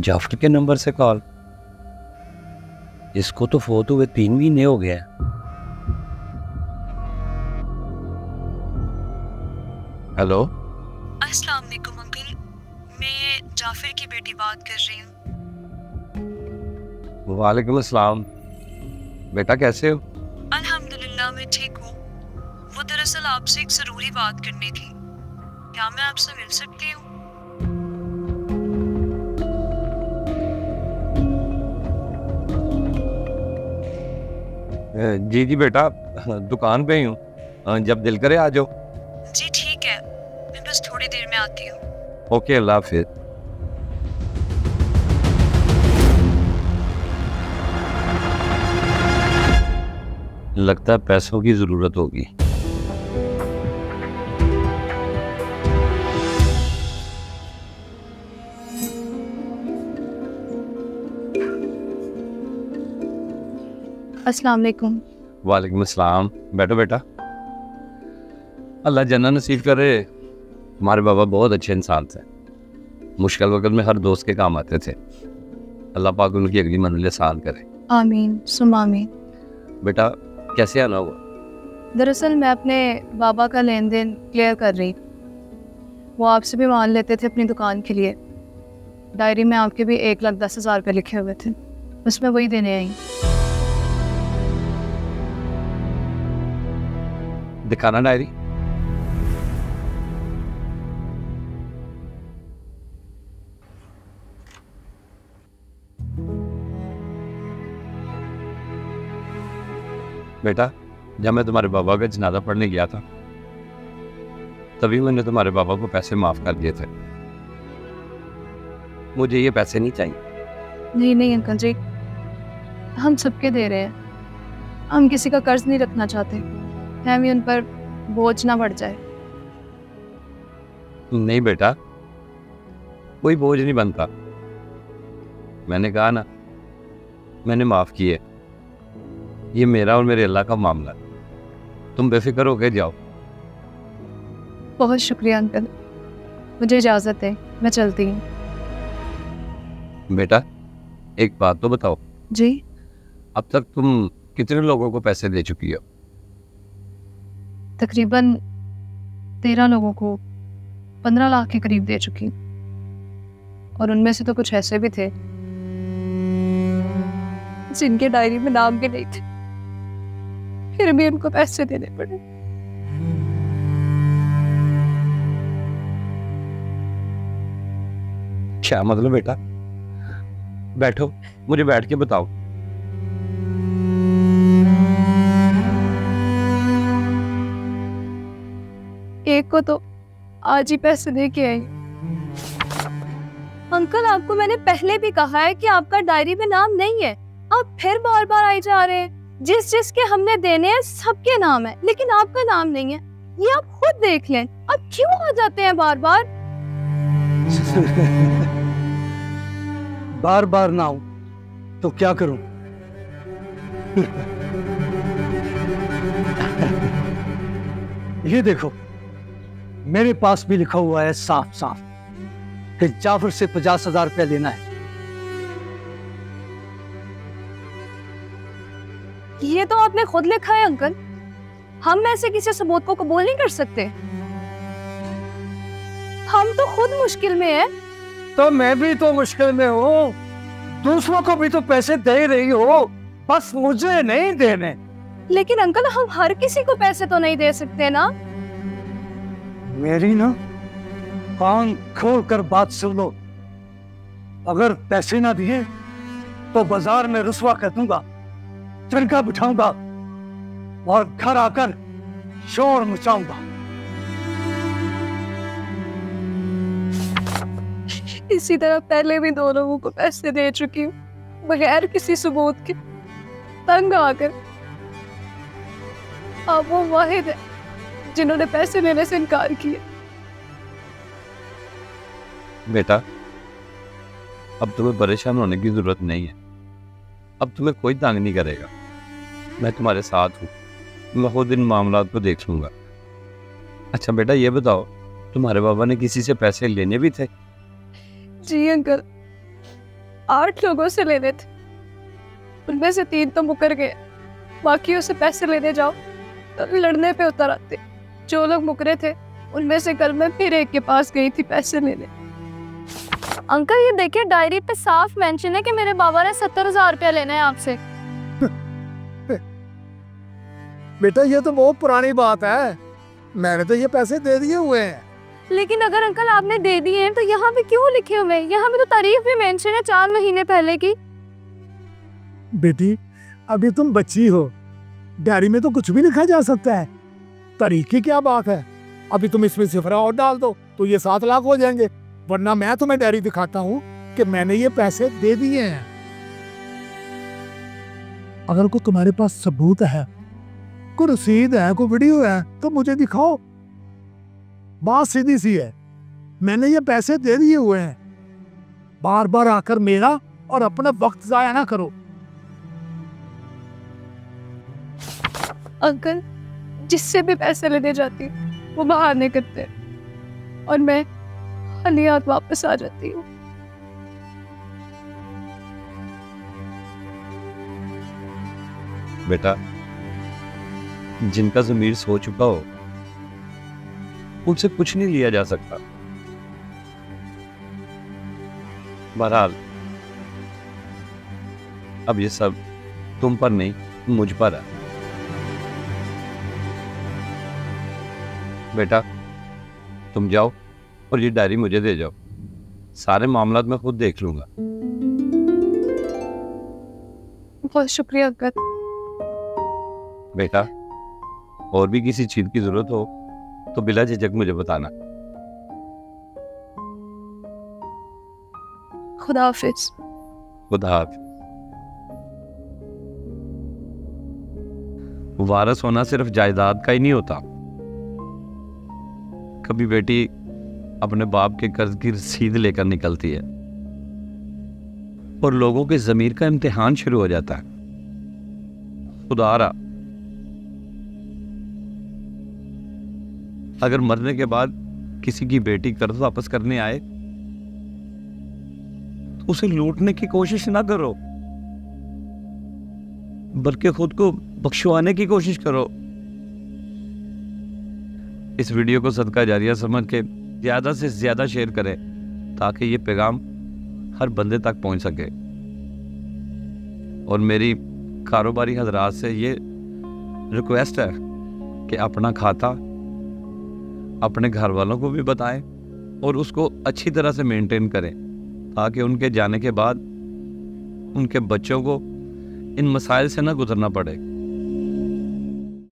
जाफर के नंबर से कॉल। इसको तो फोत हुए 3 महीने हो गया। हेलो, अस्सलाम वालेकुम अंकल, मैं जाफर की बेटी बात कर रही हूँ। वालेकुम अस्सलाम। बेटा कैसे हो? अल्हम्दुलिल्लाह मैं ठीक हूँ। वो दरअसल आपसे एक ज़रूरी बात करनी थी। क्या मैं आपसे मिल सकती हूँ? जी जी बेटा, दुकान पे ही हूँ। जब दिल करे आ जाओ। जी ठीक है, मैं बस थोड़ी देर में आती हूँ। ओके, अल्लाह हाफिज। लगता है पैसों की जरूरत होगी। अस्सलाम वालेकुम। वालेकुम अस्सलाम। बैठो बेटा। अल्लाह जन्नत नसीब करे। हमारे बाबा बहुत अच्छे इंसान थे। मुश्किल वक्त में हर दोस्त के काम आते थे। अल्लाह पाक उनकी अगली मंजिल आसान करे। आमीन सुम आमीन। बेटा कैसे आना हुआ? दरअसल मैं अपने बाबा का लेन देन क्लियर कर रही। वो आपसे भी मान लेते थे अपनी दुकान के लिए। डायरी में आपके भी 1,10,000 रुपये लिखे हुए थे, बस मैं वही देने आई। दिखाना डायरी। बेटा जब मैं तुम्हारे बाबा का जनाजा पढ़ने गया था तभी मैंने तुम्हारे बाबा को पैसे माफ कर दिए थे। मुझे ये पैसे नहीं चाहिए। नहीं नहीं अंकल जी, हम सबके दे रहे हैं। हम किसी का कर्ज नहीं रखना चाहते, हमें उन पर बोझ ना बढ़ जाए। नहीं बेटा, कोई बोझ नहीं बनता। मैंने कहा ना, मैंने माफ किए। ये मेरा और मेरे अल्लाह का मामला है। तुम बेफिक्र होके जाओ। बहुत शुक्रिया अंकल, मुझे इजाज़त है, मैं चलती हूँ। बेटा एक बात तो बताओ, जी। अब तक तुम कितने लोगों को पैसे दे चुकी हो? तकरीबन 13 लोगों को 15 लाख के करीब दे चुकी हूँ। और उनमें से तो कुछ ऐसे भी थे जिनके डायरी में नाम भी नहीं थे, फिर भी उनको पैसे देने पड़े। क्या मतलब बेटा? बैठो, मुझे बैठ के बताओ। एक को तो आज ही पैसे दे के आई। अंकल आपको मैंने पहले भी कहा है कि आपका डायरी में नाम नहीं है, आप फिर बार बार आई जा रहे हैं। जिस जिसके हमने देने हैं सबके नाम है, लेकिन आपका नाम नहीं है। ये आप खुद देख लें, आप क्यों आ जाते हैं बार बार? बार बार ना आऊं तो क्या करूं? ये देखो, मेरे पास भी लिखा हुआ है साफ साफ कि जाफर से 50,000 रुपया लेना है। ये तो आपने खुद लिखा है अंकल, हम ऐसे किसी सबूत को कबूल नहीं कर सकते। हम तो खुद मुश्किल में हैं। तो मैं भी तो मुश्किल में हूँ, दूसरों को भी तो पैसे दे रही हो, बस मुझे नहीं देने। लेकिन अंकल हम हर किसी को पैसे तो नहीं दे सकते ना। मेरी ना कान खोल कर बात सुन लो, अगर पैसे ना दिए तो बाजार में रुसवा कर दूंगा, चरखा बिठाऊंगा और घर आकर शोर मचाऊंगा। इसी तरह पहले भी 2 लोगों को पैसे दे चुकी हूँ बगैर किसी सबूत के, तंग आकर। अब वो वाहिद है जिन्होंने पैसे देने से इनकार किया। बेटा अब तुम्हें परेशान होने की जरूरत नहीं है। अब तुम्हें कोई तंग नहीं करेगा। मैं तुम्हारे साथ हूँ, मैं खुद इन मामलात को देख लूंगा। अच्छा बेटा ये बताओ, तुम्हारे बाबा ने किसी से पैसे लेने भी थे? जी अंकल, 8 लोगों से लेने थे, उनमें से 3 तो मुकर गए, बाकियों से पैसे लेने जाओ तो लड़ने पे उतर आते। जो लोग मुकरे थे उनमें से कल मैं फिर एक के पास गई थी पैसे लेने। अंकल ये देखिए, डायरी पे साफ मेंशन है कि मेरे बाबा ने 70,000 रुपया लेना है आपसे। बेटा ये तो बहुत पुरानी बात है, मैंने तो ये पैसे दे दिए हुए हैं। लेकिन अगर अंकल आपने दे दिए हैं तो यहाँ पे क्यों लिखे हुए हैं? यहाँ पे तो तारीख भी मेंशन है 4 महीने पहले की। बेटी अभी तुम बच्ची हो, डायरी में तो कुछ भी लिखा जा सकता है, तारीख की क्या बात है। अभी तुम इसमें सिफरा और डाल दो तो ये 7 लाख हो जाएंगे, वरना मैं तुम्हें डायरी दिखाता हूँ कि मैंने ये पैसे दे दिए हैं। अगर कोई तुम्हारे पास सबूत है, कोई रसीद है, कोई वीडियो है तो मुझे दिखाओ। बात सीधी सी है, मैंने ये पैसे दे दिए हुए हैं। बार बार आकर मेरा और अपना वक्त जाया ना करो। अंकल जिससे भी पैसे लेने जाती हूँ वो बहाने करते हैं और मैं खाली हाथ वापस आ जाती हूँ। बेटा, जिनका ज़मीर सो चुका हो उनसे कुछ नहीं लिया जा सकता। बहरहाल अब ये सब तुम पर नहीं, मुझ पर है। बेटा तुम जाओ और ये डायरी मुझे दे जाओ, सारे मामलात मैं खुद देख लूंगा। बहुत शुक्रिया अंकल। बेटा और भी किसी चीज की जरूरत हो तो बिला झिझक मुझे बताना। खुदा हाफिज। खुदा हाफिज। वारस होना सिर्फ जायदाद का ही नहीं होता, कभी बेटी अपने बाप के कर्ज की रसीद लेकर निकलती है और लोगों के जमीर का इम्तिहान शुरू हो जाता है। खुदारा अगर मरने के बाद किसी की बेटी कर्ज वापस करने आए तो उसे लूटने की कोशिश ना करो, बल्कि खुद को बख्शवाने की कोशिश करो। इस वीडियो को सदका जारिया समझ के ज्यादा से ज्यादा शेयर करें ताकि ये पैगाम हर बंदे तक पहुंच सके। और मेरी कारोबारी हजरात से ये रिक्वेस्ट है कि अपना खाता अपने घर वालों को भी बताएं और उसको अच्छी तरह से मेंटेन करें ताकि उनके जाने के बाद उनके बच्चों को इन मसाइल से ना गुजरना पड़े।